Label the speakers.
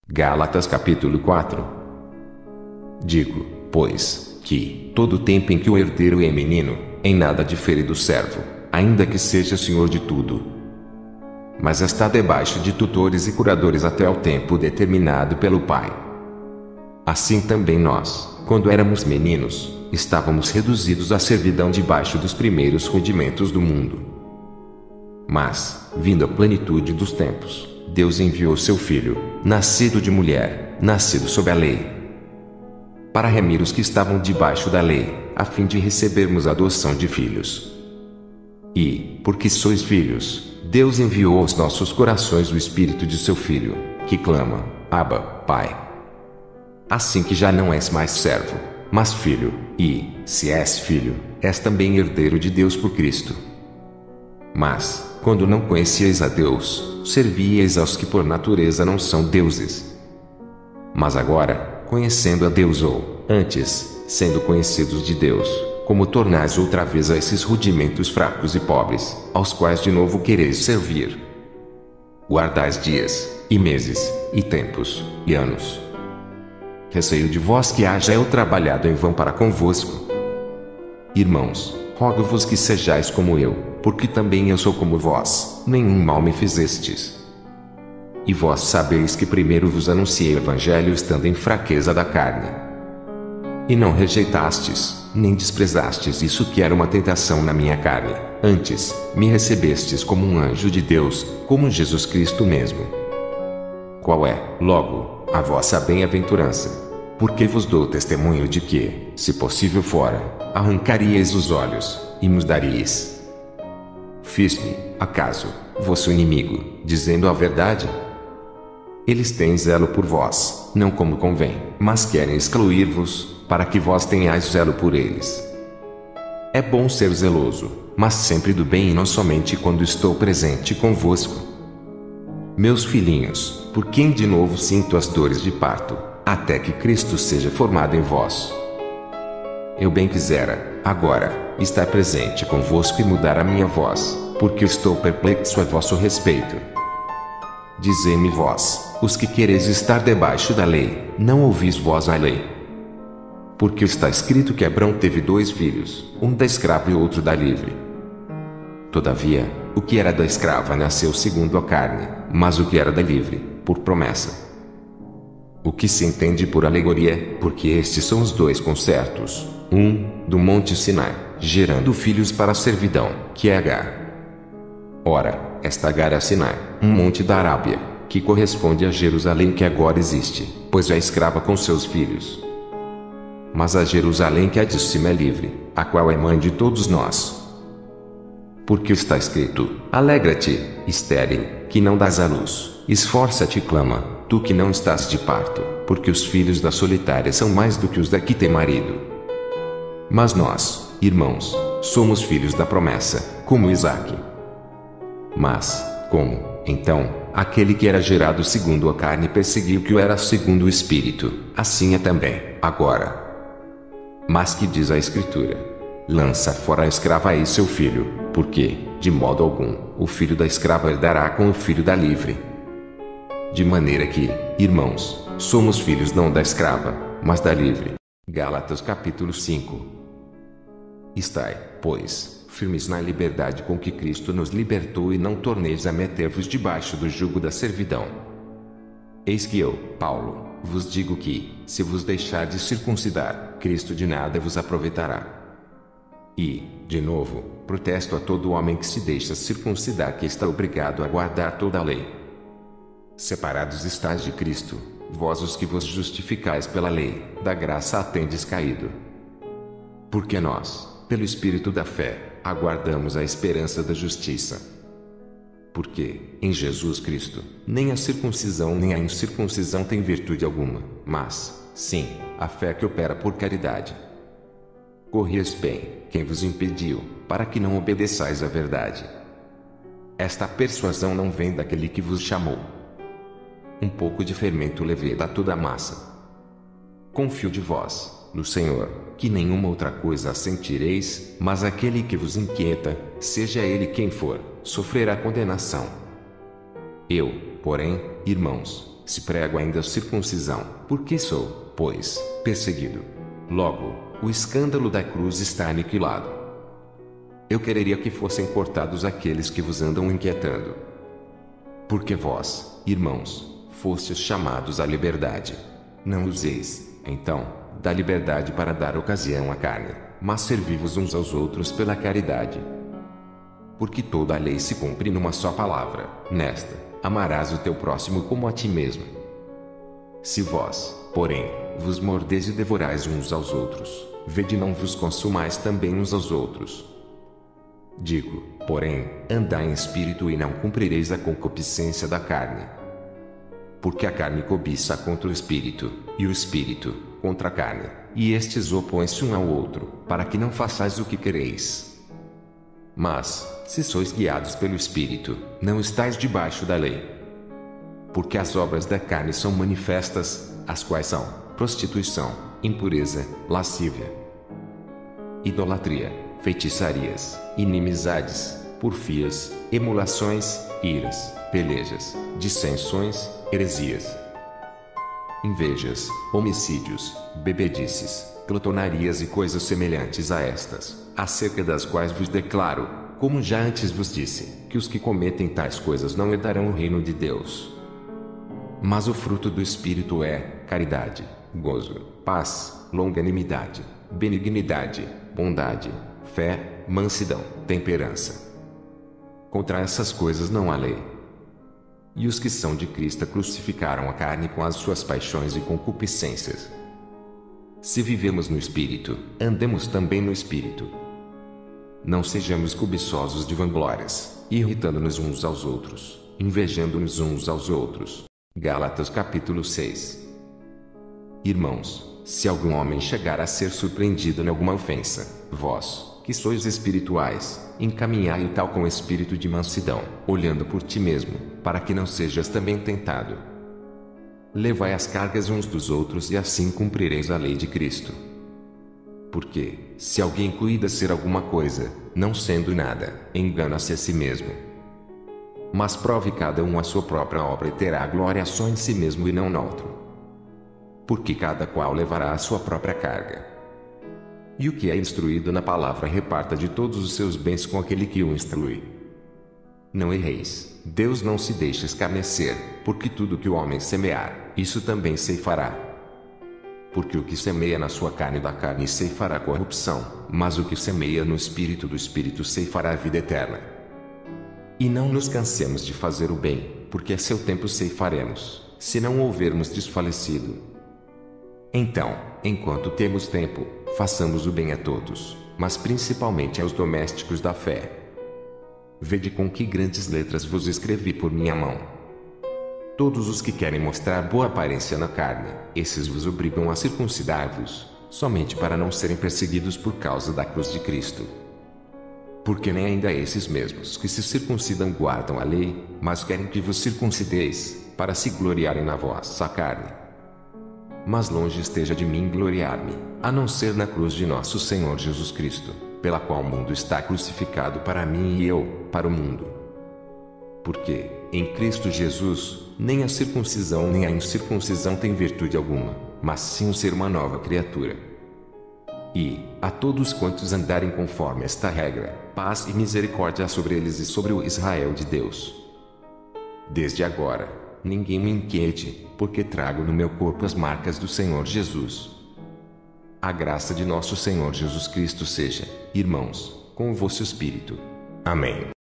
Speaker 1: Gálatas capítulo 4. Digo, pois, que, todo o tempo em que o herdeiro é menino, em nada difere do servo, ainda que seja senhor de tudo. Mas está debaixo de tutores e curadores até ao tempo determinado pelo Pai. Assim também nós, quando éramos meninos, estávamos reduzidos à servidão debaixo dos primeiros rudimentos do mundo. Mas, vindo a plenitude dos tempos, Deus enviou seu Filho, nascido de mulher, nascido sob a lei, para remir os que estavam debaixo da lei, a fim de recebermos a adoção de filhos. E, porque sois filhos, Deus enviou aos nossos corações o Espírito de seu Filho, que clama, Abba, Pai. Assim que já não és mais servo, mas filho, e, se és filho, és também herdeiro de Deus por Cristo. Mas, quando não conhecieis a Deus, servíeis aos que por natureza não são deuses. Mas agora, conhecendo a Deus ou, antes, sendo conhecidos de Deus, como tornais outra vez a esses rudimentos fracos e pobres, aos quais de novo quereis servir? Guardais dias, e meses, e tempos, e anos. Receio de vós que haja eu trabalhado em vão para convosco. Irmãos, rogo-vos que sejais como eu, porque também eu sou como vós, nenhum mal me fizestes. E vós sabeis que primeiro vos anunciei o Evangelho estando em fraqueza da carne. E não rejeitastes, nem desprezastes isso que era uma tentação na minha carne, antes, me recebestes como um anjo de Deus, como Jesus Cristo mesmo. Qual é, logo, a vossa bem-aventurança? Porque vos dou testemunho de que, se possível fora, arrancaríeis os olhos, e nos daríeis. Fiz-me, acaso, vosso inimigo, dizendo a verdade? Eles têm zelo por vós, não como convém, mas querem excluir-vos, para que vós tenhais zelo por eles. É bom ser zeloso, mas sempre do bem e não somente quando estou presente convosco. Meus filhinhos, por quem de novo sinto as dores de parto, até que Cristo seja formado em vós. Eu bem quisera, agora, estar presente convosco e mudar a minha voz, porque estou perplexo a vosso respeito. Dizei-me vós, os que quereis estar debaixo da lei, não ouvis vós a lei? Porque está escrito que Abrão teve 2 filhos, um da escrava e outro da livre. Todavia, o que era da escrava nasceu segundo a carne, mas o que era da livre, por promessa. O que se entende por alegoria, porque estes são os 2 concertos, um, do monte Sinai, gerando filhos para a servidão, que é Agar. Ora, esta Agar é Sinai, um monte da Arábia, que corresponde a Jerusalém que agora existe, pois é escrava com seus filhos. Mas a Jerusalém que há de cima é livre, a qual é mãe de todos nós. Porque está escrito, alegra-te, estéril, que não dás à luz, esforça-te e clama, tu que não estás de parto, porque os filhos da solitária são mais do que os da que tem marido. Mas nós, irmãos, somos filhos da promessa, como Isaque. Mas, como, então, aquele que era gerado segundo a carne perseguiu que o era segundo o Espírito, assim é também, agora. Mas que diz a Escritura? Lança fora a escrava e seu filho, porque, de modo algum, o filho da escrava herdará com o filho da livre. De maneira que, irmãos, somos filhos não da escrava, mas da livre. Gálatas capítulo 5. Estai, pois, firmes na liberdade com que Cristo nos libertou e não torneis a meter-vos debaixo do jugo da servidão. Eis que eu, Paulo, vos digo que, se vos deixardes circuncidar, Cristo de nada vos aproveitará. E, de novo, protesto a todo homem que se deixa circuncidar que está obrigado a guardar toda a lei. Separados estáis de Cristo, vós os que vos justificais pela lei, da graça a tendes caído. Porque nós, pelo Espírito da fé, aguardamos a esperança da justiça. Porque, em Jesus Cristo, nem a circuncisão nem a incircuncisão tem virtude alguma, mas, sim, a fé que opera por caridade. Correis bem, quem vos impediu, para que não obedeçais à verdade. Esta persuasão não vem daquele que vos chamou. Um pouco de fermento levei a toda a massa. Confio de vós, no Senhor, que nenhuma outra coisa sentireis, mas aquele que vos inquieta, seja ele quem for, sofrerá condenação. Eu, porém, irmãos, se prego ainda a circuncisão, porque sou, pois, perseguido. Logo, o escândalo da cruz está aniquilado. Eu quereria que fossem cortados aqueles que vos andam inquietando. Porque vós, irmãos, fostes chamados à liberdade. Não useis, então, da liberdade para dar ocasião à carne, mas servi-vos uns aos outros pela caridade. Porque toda a lei se cumpre numa só palavra, nesta: amarás o teu próximo como a ti mesmo. Se vós, porém, vos mordeis e devorais uns aos outros, vede não vos consumais também uns aos outros. Digo, porém, andai em espírito e não cumprireis a concupiscência da carne. Porque a carne cobiça contra o espírito, e o espírito, contra a carne, e estes opõem-se um ao outro, para que não façais o que quereis. Mas, se sois guiados pelo Espírito, não estáis debaixo da lei. Porque as obras da carne são manifestas, as quais são prostituição, impureza, lascívia, idolatria, feitiçarias, inimizades, porfias, emulações, iras, pelejas, dissensões, heresias, invejas, homicídios, bebedices, glotonarias e coisas semelhantes a estas, acerca das quais vos declaro, como já antes vos disse, que os que cometem tais coisas não herdarão o reino de Deus. Mas o fruto do Espírito é caridade, gozo, paz, longanimidade, benignidade, bondade, fé, mansidão, temperança. Contra essas coisas não há lei. E os que são de Cristo crucificaram a carne com as suas paixões e concupiscências. Se vivemos no Espírito, andemos também no Espírito. Não sejamos cobiçosos de vanglórias, irritando-nos uns aos outros, invejando-nos uns aos outros. Gálatas capítulo 6. Irmãos, se algum homem chegar a ser surpreendido em alguma ofensa, vós, que sois espirituais, encaminhai-o tal com espírito de mansidão, olhando por ti mesmo, para que não sejas também tentado. Levai as cargas uns dos outros e assim cumprireis a lei de Cristo. Porque, se alguém cuida ser alguma coisa, não sendo nada, engana-se a si mesmo. Mas prove cada um a sua própria obra e terá glória só em si mesmo e não no outro. Porque cada qual levará a sua própria carga. E o que é instruído na palavra reparta de todos os seus bens com aquele que o instrui. Não erreis, Deus não se deixa escarnecer, porque tudo que o homem semear, isso também ceifará. Porque o que semeia na sua carne da carne ceifará corrupção, mas o que semeia no espírito do espírito ceifará a vida eterna. E não nos cansemos de fazer o bem, porque a seu tempo ceifaremos, se não houvermos desfalecido. Então, enquanto temos tempo, façamos o bem a todos, mas principalmente aos domésticos da fé. Vede com que grandes letras vos escrevi por minha mão. Todos os que querem mostrar boa aparência na carne, esses vos obrigam a circuncidar-vos, somente para não serem perseguidos por causa da cruz de Cristo. Porque nem ainda esses mesmos que se circuncidam guardam a lei, mas querem que vos circuncideis, para se gloriarem na vossa carne. Mas longe esteja de mim gloriar-me, a não ser na cruz de nosso Senhor Jesus Cristo, pela qual o mundo está crucificado para mim e eu, para o mundo. Porque, em Cristo Jesus, nem a circuncisão nem a incircuncisão tem virtude alguma, mas sim o ser uma nova criatura. E, a todos quantos andarem conforme esta regra, paz e misericórdia sobre eles e sobre o Israel de Deus. Desde agora, ninguém me inquiete, porque trago no meu corpo as marcas do Senhor Jesus. A graça de nosso Senhor Jesus Cristo seja, irmãos, com o vosso espírito. Amém.